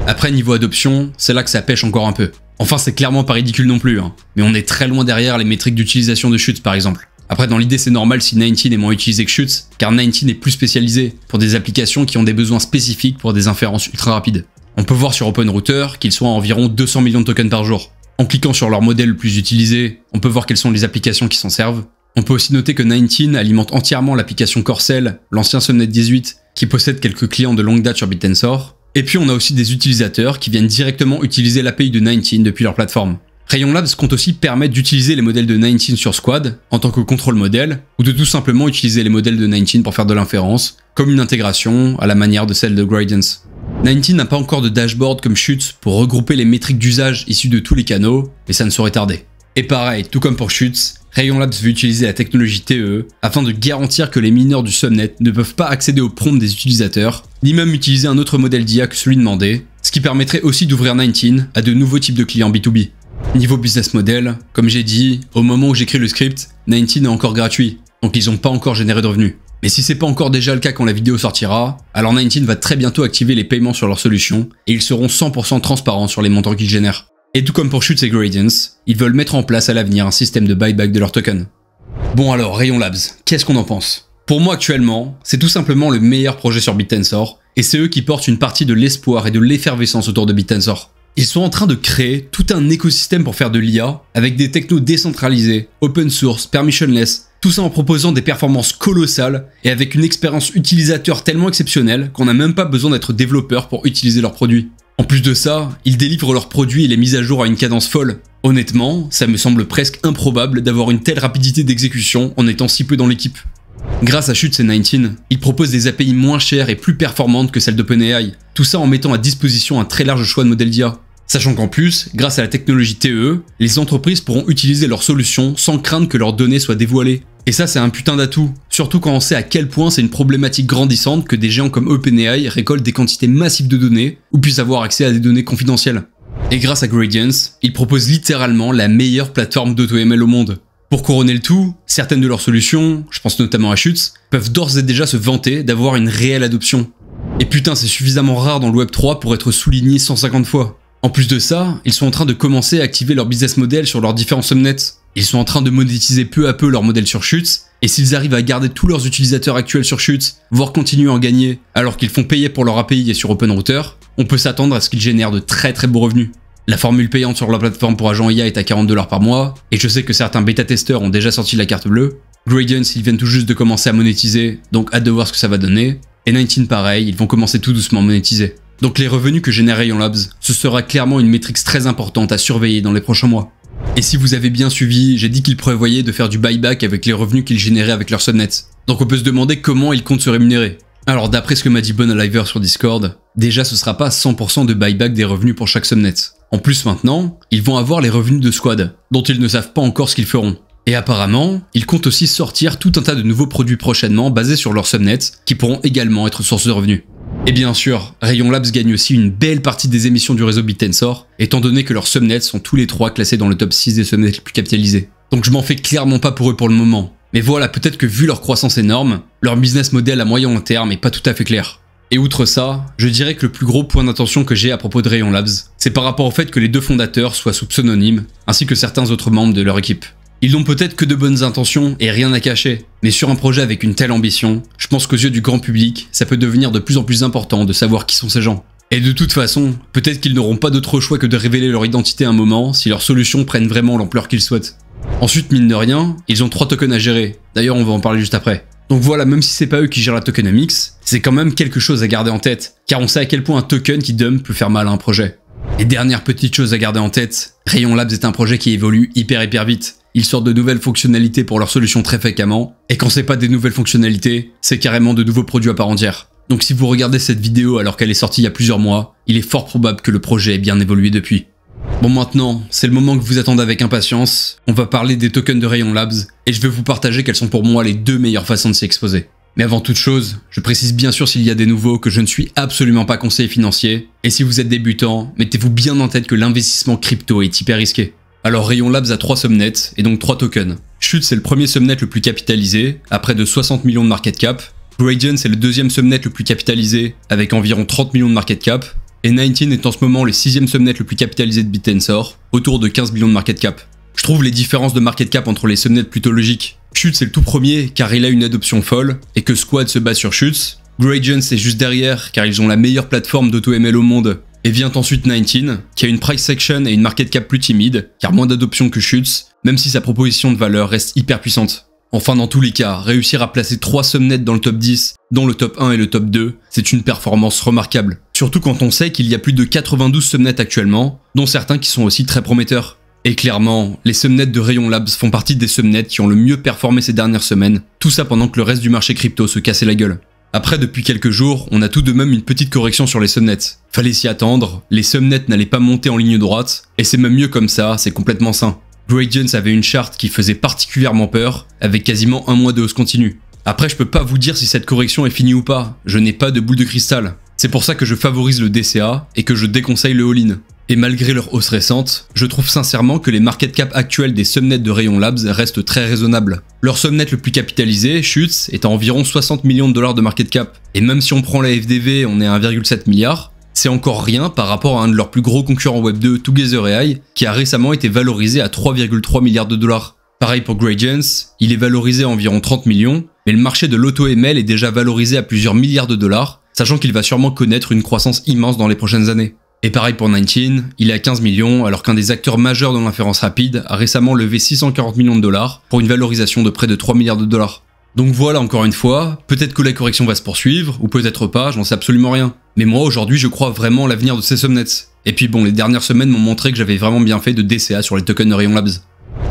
Après niveau adoption, c'est là que ça pêche encore un peu. Enfin c'est clairement pas ridicule non plus, mais on est très loin derrière les métriques d'utilisation de Chute par exemple. Après dans l'idée c'est normal si 19 est moins utilisé que Chute, car 19 est plus spécialisé pour des applications qui ont des besoins spécifiques pour des inférences ultra rapides. On peut voir sur OpenRouter qu'ils sont à environ 200 millions de tokens par jour. En cliquant sur leur modèle le plus utilisé, on peut voir quelles sont les applications qui s'en servent. On peut aussi noter que 19 alimente entièrement l'application Corcel, l'ancien Subnet 18, qui possède quelques clients de longue date sur BitTensor. Et puis on a aussi des utilisateurs qui viennent directement utiliser l'API de 19 depuis leur plateforme. Rayon Labs compte aussi permettre d'utiliser les modèles de 19 sur Squad en tant que contrôle modèle, ou de tout simplement utiliser les modèles de 19 pour faire de l'inférence, comme une intégration à la manière de celle de Gradance. 19 n'a pas encore de dashboard comme Chute pour regrouper les métriques d'usage issues de tous les canaux, mais ça ne saurait tarder. Et pareil, tout comme pour Chute, Rayon Labs veut utiliser la technologie TEE afin de garantir que les mineurs du subnet ne peuvent pas accéder aux prompts des utilisateurs, ni même utiliser un autre modèle d'IA que celui demandé, ce qui permettrait aussi d'ouvrir 19 à de nouveaux types de clients B2B. Niveau business model, comme j'ai dit, au moment où j'écris le script, 19 est encore gratuit, donc ils n'ont pas encore généré de revenus. Mais si c'est pas encore déjà le cas quand la vidéo sortira, alors 19 va très bientôt activer les paiements sur leur solution, et ils seront 100% transparents sur les montants qu'ils génèrent. Et tout comme pour Chute et Gradience, ils veulent mettre en place à l'avenir un système de buyback de leurs tokens. Bon alors, Rayon Labs, qu'est-ce qu'on en pense? Pour moi actuellement, c'est tout simplement le meilleur projet sur BitTensor, et c'est eux qui portent une partie de l'espoir et de l'effervescence autour de BitTensor. Ils sont en train de créer tout un écosystème pour faire de l'IA, avec des technos décentralisés, open source, permissionless, tout ça en proposant des performances colossales et avec une expérience utilisateur tellement exceptionnelle qu'on n'a même pas besoin d'être développeur pour utiliser leurs produits. En plus de ça, ils délivrent leurs produits et les mises à jour à une cadence folle. Honnêtement, ça me semble presque improbable d'avoir une telle rapidité d'exécution en étant si peu dans l'équipe. Grâce à Chute et 19, ils proposent des API moins chères et plus performantes que celles d'OpenAI, tout ça en mettant à disposition un très large choix de modèles d'IA. Sachant qu'en plus, grâce à la technologie TEE, les entreprises pourront utiliser leurs solutions sans craindre que leurs données soient dévoilées. Et ça c'est un putain d'atout, surtout quand on sait à quel point c'est une problématique grandissante que des géants comme OpenAI récoltent des quantités massives de données ou puissent avoir accès à des données confidentielles. Et grâce à Gradience, ils proposent littéralement la meilleure plateforme d'AutoML au monde. Pour couronner le tout, certaines de leurs solutions, je pense notamment à Schütz, peuvent d'ores et déjà se vanter d'avoir une réelle adoption. Et putain, c'est suffisamment rare dans le Web3 pour être souligné 150 fois. En plus de ça, ils sont en train de commencer à activer leur business model sur leurs différents subnets. Ils sont en train de monétiser peu à peu leur modèle sur Schütz, et s'ils arrivent à garder tous leurs utilisateurs actuels sur Schütz, voire continuer à en gagner, alors qu'ils font payer pour leur API et sur OpenRouter, on peut s'attendre à ce qu'ils génèrent de très très beaux revenus. La formule payante sur la plateforme pour agents IA est à 40$ par mois, et je sais que certains bêta-testeurs ont déjà sorti la carte bleue. Gradience, ils viennent tout juste de commencer à monétiser, donc hâte de voir ce que ça va donner. Et 19 pareil, ils vont commencer tout doucement à monétiser. Donc les revenus que génère Rayon Labs, ce sera clairement une métrique très importante à surveiller dans les prochains mois. Et si vous avez bien suivi, j'ai dit qu'ils prévoyaient de faire du buyback avec les revenus qu'ils généraient avec leur subnet. Donc on peut se demander comment ils comptent se rémunérer. Alors d'après ce que m'a dit Bonaliver sur Discord, déjà ce sera pas 100% de buyback des revenus pour chaque subnet. En plus maintenant, ils vont avoir les revenus de Squad, dont ils ne savent pas encore ce qu'ils feront. Et apparemment, ils comptent aussi sortir tout un tas de nouveaux produits prochainement basés sur leur subnet, qui pourront également être source de revenus. Et bien sûr, Rayon Labs gagne aussi une belle partie des émissions du réseau BitTensor, étant donné que leurs subnets sont tous les trois classés dans le top 6 des subnets les plus capitalisés. Donc je m'en fais clairement pas pour eux pour le moment. Mais voilà, peut-être que vu leur croissance énorme, leur business model à moyen long terme est pas tout à fait clair. Et outre ça, je dirais que le plus gros point d'attention que j'ai à propos de Rayon Labs, c'est par rapport au fait que les deux fondateurs soient sous pseudonyme, ainsi que certains autres membres de leur équipe. Ils n'ont peut-être que de bonnes intentions et rien à cacher, mais sur un projet avec une telle ambition, je pense qu'aux yeux du grand public, ça peut devenir de plus en plus important de savoir qui sont ces gens. Et de toute façon, peut-être qu'ils n'auront pas d'autre choix que de révéler leur identité à un moment si leurs solutions prennent vraiment l'ampleur qu'ils souhaitent. Ensuite, mine de rien, ils ont 3 tokens à gérer, d'ailleurs on va en parler juste après. Donc voilà, même si c'est pas eux qui gèrent la tokenomics, c'est quand même quelque chose à garder en tête, car on sait à quel point un token qui dump peut faire mal à un projet. Et dernière petite chose à garder en tête, Rayon Labs est un projet qui évolue hyper vite. Ils sortent de nouvelles fonctionnalités pour leurs solutions très fréquemment, et quand c'est pas des nouvelles fonctionnalités, c'est carrément de nouveaux produits à part entière. Donc si vous regardez cette vidéo alors qu'elle est sortie il y a plusieurs mois, il est fort probable que le projet ait bien évolué depuis. Bon maintenant, c'est le moment que vous attendez avec impatience, on va parler des tokens de Rayon Labs, et je vais vous partager quelles sont pour moi les 2 meilleures façons de s'y exposer. Mais avant toute chose, je précise bien sûr s'il y a des nouveaux que je ne suis absolument pas conseiller financier, et si vous êtes débutant, mettez-vous bien en tête que l'investissement crypto est hyper risqué. Alors Rayon Labs a 3 subnets, et donc 3 tokens. Schütz c'est le premier subnet le plus capitalisé, à près de 60 millions de market cap. Gradience est le deuxième subnet le plus capitalisé, avec environ 30 millions de market cap. Et 19 est en ce moment le 6ème subnet le plus capitalisé de BitTensor, autour de 15 millions de market cap. Je trouve les différences de market cap entre les subnets plutôt logiques. Schütz c'est le tout premier car il a une adoption folle, et que Squad se base sur Schütz. Gradience est juste derrière car ils ont la meilleure plateforme d'AutoML au monde. Et vient ensuite 19, qui a une price section et une market cap plus timide, car moins d'adoption que Schütz, même si sa proposition de valeur reste hyper puissante. Enfin dans tous les cas, réussir à placer 3 subnets dans le top 10, dont le top 1 et le top 2, c'est une performance remarquable. Surtout quand on sait qu'il y a plus de 92 subnets actuellement, dont certains qui sont aussi très prometteurs. Et clairement, les subnets de Rayon Labs font partie des subnets qui ont le mieux performé ces dernières semaines, tout ça pendant que le reste du marché crypto se cassait la gueule. Après, depuis quelques jours, on a tout de même une petite correction sur les subnets. Fallait s'y attendre, les subnets n'allaient pas monter en ligne droite, et c'est même mieux comme ça, c'est complètement sain. Gradience avait une charte qui faisait particulièrement peur, avec quasiment un mois de hausse continue. Après, je peux pas vous dire si cette correction est finie ou pas, je n'ai pas de boule de cristal. C'est pour ça que je favorise le DCA et que je déconseille le all-in. Et malgré leur hausse récente, je trouve sincèrement que les market cap actuels des subnets de Rayon Labs restent très raisonnables. Leur subnet le plus capitalisé, Schütz, est à environ 60 millions de dollars de market cap. Et même si on prend la FDV, on est à 1,7 milliard, c'est encore rien par rapport à un de leurs plus gros concurrents Web2, Together AI, qui a récemment été valorisé à 3,3 milliards de dollars. Pareil pour Gradience, il est valorisé à environ 30 millions, mais le marché de l'AutoML est déjà valorisé à plusieurs milliards de dollars, sachant qu'il va sûrement connaître une croissance immense dans les prochaines années. Et pareil pour 19, il est à 15 millions alors qu'un des acteurs majeurs dans l'inférence rapide a récemment levé 640 millions de dollars pour une valorisation de près de 3 milliards de dollars. Donc voilà, encore une fois, peut-être que la correction va se poursuivre, ou peut-être pas, j'en sais absolument rien. Mais moi aujourd'hui je crois vraiment à l'avenir de ces subnets. Et puis bon, les dernières semaines m'ont montré que j'avais vraiment bien fait de DCA sur les tokens de Rayon Labs.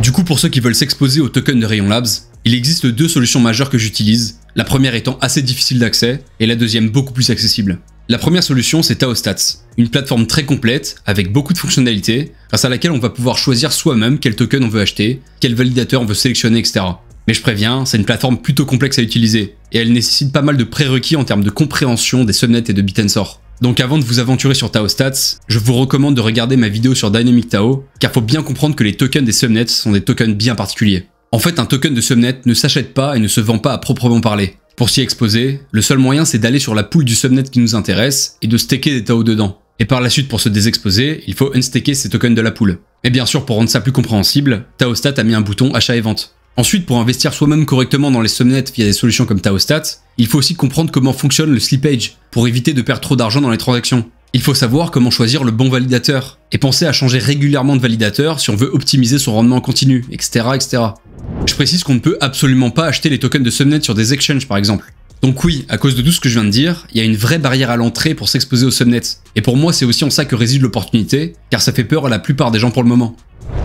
Du coup, pour ceux qui veulent s'exposer aux tokens de Rayon Labs, il existe 2 solutions majeures que j'utilise, la première étant assez difficile d'accès, et la deuxième beaucoup plus accessible. La première solution, c'est Taostats, une plateforme très complète, avec beaucoup de fonctionnalités, grâce à laquelle on va pouvoir choisir soi-même quel token on veut acheter, quel validateur on veut sélectionner, etc. Mais je préviens, c'est une plateforme plutôt complexe à utiliser, et elle nécessite pas mal de prérequis en termes de compréhension des subnets et de BitTensor. Donc avant de vous aventurer sur Tao Stats, je vous recommande de regarder ma vidéo sur Dynamic Tao, car faut bien comprendre que les tokens des subnets sont des tokens bien particuliers. En fait, un token de subnet ne s'achète pas et ne se vend pas à proprement parler. Pour s'y exposer, le seul moyen c'est d'aller sur la pool du subnet qui nous intéresse et de staker des Tao dedans. Et par la suite, pour se désexposer, il faut unstaker ces tokens de la pool. Et bien sûr, pour rendre ça plus compréhensible, TaoStat a mis un bouton achat et vente. Ensuite, pour investir soi-même correctement dans les subnets via des solutions comme TaoStat, il faut aussi comprendre comment fonctionne le slippage pour éviter de perdre trop d'argent dans les transactions. Il faut savoir comment choisir le bon validateur et penser à changer régulièrement de validateur si on veut optimiser son rendement en continu, etc., etc. Je précise qu'on ne peut absolument pas acheter les tokens de subnet sur des exchanges par exemple. Donc oui, à cause de tout ce que je viens de dire, il y a une vraie barrière à l'entrée pour s'exposer au subnet. Et pour moi, c'est aussi en ça que réside l'opportunité, car ça fait peur à la plupart des gens pour le moment.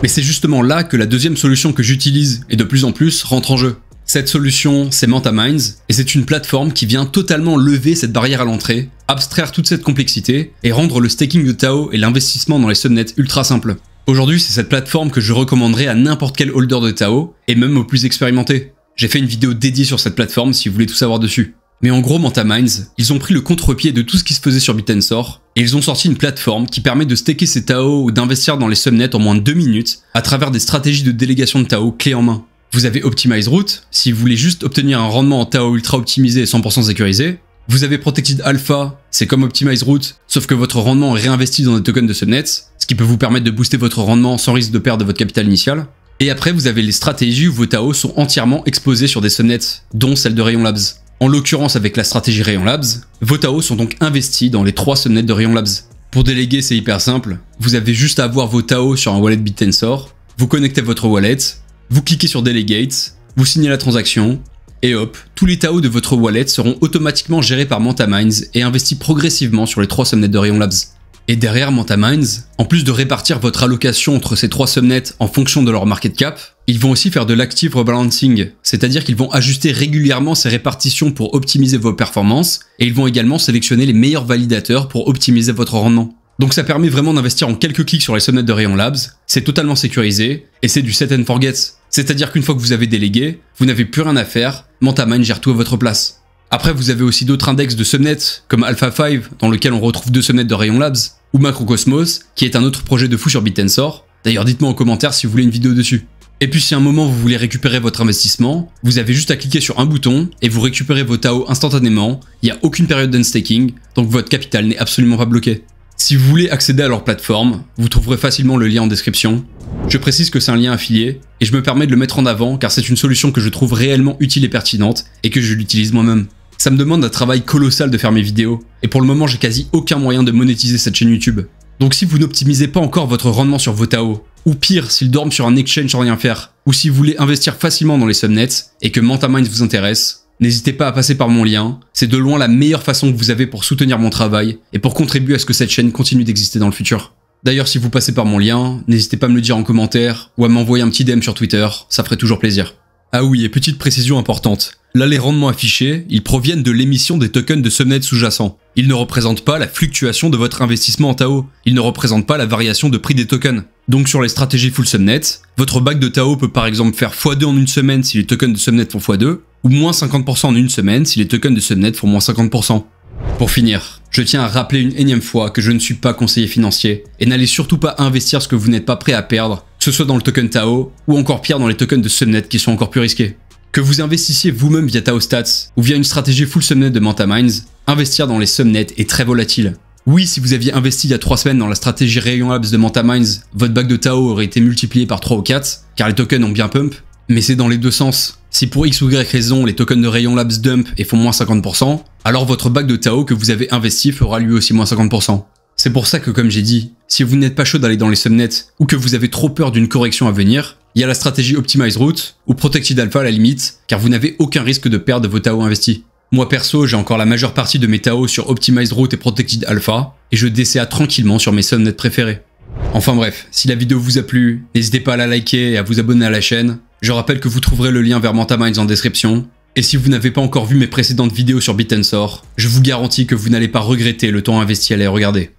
Mais c'est justement là que la deuxième solution que j'utilise, et de plus en plus, rentre en jeu. Cette solution, c'est MantaMinds, et c'est une plateforme qui vient totalement lever cette barrière à l'entrée, abstraire toute cette complexité, et rendre le staking de Tao et l'investissement dans les subnets ultra simple. Aujourd'hui, c'est cette plateforme que je recommanderais à n'importe quel holder de Tao, et même aux plus expérimentés. J'ai fait une vidéo dédiée sur cette plateforme si vous voulez tout savoir dessus. Mais en gros, MantaMinds, ils ont pris le contre-pied de tout ce qui se faisait sur Bit&Sor, et ils ont sorti une plateforme qui permet de staker ses Tao ou d'investir dans les subnets en moins de 2 minutes à travers des stratégies de délégation de Tao clés en main. Vous avez Optimize Route, si vous voulez juste obtenir un rendement en Tao ultra optimisé et 100% sécurisé. Vous avez Protected Alpha, c'est comme Optimize Route, sauf que votre rendement est réinvesti dans des tokens de subnets, ce qui peut vous permettre de booster votre rendement sans risque de perdre votre capital initial. Et après, vous avez les stratégies où vos Tao sont entièrement exposés sur des subnets, dont celle de Rayon Labs. En l'occurrence, avec la stratégie Rayon Labs, vos Tao sont donc investis dans les 3 subnets de Rayon Labs. Pour déléguer, c'est hyper simple. Vous avez juste à avoir vos Tao sur un wallet Bit&Sor, vous connectez votre wallet, vous cliquez sur Delegate, vous signez la transaction, et hop, tous les Tao de votre wallet seront automatiquement gérés par MantaMinds et investis progressivement sur les 3 subnets de Rayon Labs. Et derrière MantaMinds, en plus de répartir votre allocation entre ces 3 subnets en fonction de leur market cap, ils vont aussi faire de l'active rebalancing, c'est-à-dire qu'ils vont ajuster régulièrement ces répartitions pour optimiser vos performances, et ils vont également sélectionner les meilleurs validateurs pour optimiser votre rendement. Donc ça permet vraiment d'investir en quelques clics sur les subnets de Rayon Labs, c'est totalement sécurisé, et c'est du set and forget. C'est-à-dire qu'une fois que vous avez délégué, vous n'avez plus rien à faire, MantaMinds gère tout à votre place. Après, vous avez aussi d'autres index de subnets, comme Alpha5, dans lequel on retrouve 2 subnets de Rayon Labs, ou Macrocosmos, qui est un autre projet de fou sur Bit&Sor. D'ailleurs, dites-moi en commentaire si vous voulez une vidéo dessus. Et puis si à un moment vous voulez récupérer votre investissement, vous avez juste à cliquer sur un bouton et vous récupérez vos Tao instantanément, il n'y a aucune période d'unstaking, donc votre capital n'est absolument pas bloqué. Si vous voulez accéder à leur plateforme, vous trouverez facilement le lien en description. Je précise que c'est un lien affilié, et je me permets de le mettre en avant car c'est une solution que je trouve réellement utile et pertinente, et que je l'utilise moi-même. Ça me demande un travail colossal de faire mes vidéos, et pour le moment j'ai quasi aucun moyen de monétiser cette chaîne YouTube. Donc si vous n'optimisez pas encore votre rendement sur vos Tao, ou pire s'ils dorment sur un exchange sans rien faire, ou si vous voulez investir facilement dans les subnets, et que MantaMinds vous intéresse, n'hésitez pas à passer par mon lien, c'est de loin la meilleure façon que vous avez pour soutenir mon travail, et pour contribuer à ce que cette chaîne continue d'exister dans le futur. D'ailleurs si vous passez par mon lien, n'hésitez pas à me le dire en commentaire, ou à m'envoyer un petit DM sur Twitter, ça ferait toujours plaisir. Ah oui, et petite précision importante. Là, les rendements affichés, ils proviennent de l'émission des tokens de subnets sous-jacents. Ils ne représentent pas la fluctuation de votre investissement en Tao. Ils ne représentent pas la variation de prix des tokens. Donc sur les stratégies full subnet, votre bac de Tao peut par exemple faire x2 en une semaine si les tokens de subnet font x2, ou moins 50% en une semaine si les tokens de subnet font moins 50%. Pour finir, je tiens à rappeler une énième fois que je ne suis pas conseiller financier, et n'allez surtout pas investir ce que vous n'êtes pas prêt à perdre, que ce soit dans le token Tao, ou encore pire dans les tokens de subnet qui sont encore plus risqués. Que vous investissiez vous-même via TaoStats, ou via une stratégie full subnet de MantaMinds, investir dans les subnets est très volatile. Oui, si vous aviez investi il y a 3 semaines dans la stratégie Rayon Labs de MantaMinds, votre bac de Tao aurait été multiplié par 3 ou 4, car les tokens ont bien pump, mais c'est dans les deux sens. Si pour X ou Y raison, les tokens de Rayon Labs dump et font moins 50%, alors votre bac de Tao que vous avez investi fera lui aussi moins 50%. C'est pour ça que comme j'ai dit, si vous n'êtes pas chaud d'aller dans les subnets, ou que vous avez trop peur d'une correction à venir, il y a la stratégie Optimize Route, ou Protected Alpha à la limite, car vous n'avez aucun risque de perdre vos Tao investis. Moi perso, j'ai encore la majeure partie de mes Tao sur Optimized Route et Protected Alpha, et je DCA tranquillement sur mes subnets préférés. Enfin bref, si la vidéo vous a plu, n'hésitez pas à la liker et à vous abonner à la chaîne. Je rappelle que vous trouverez le lien vers MantaMinds en description. Et si vous n'avez pas encore vu mes précédentes vidéos sur Bit&Sor, je vous garantis que vous n'allez pas regretter le temps investi à les regarder.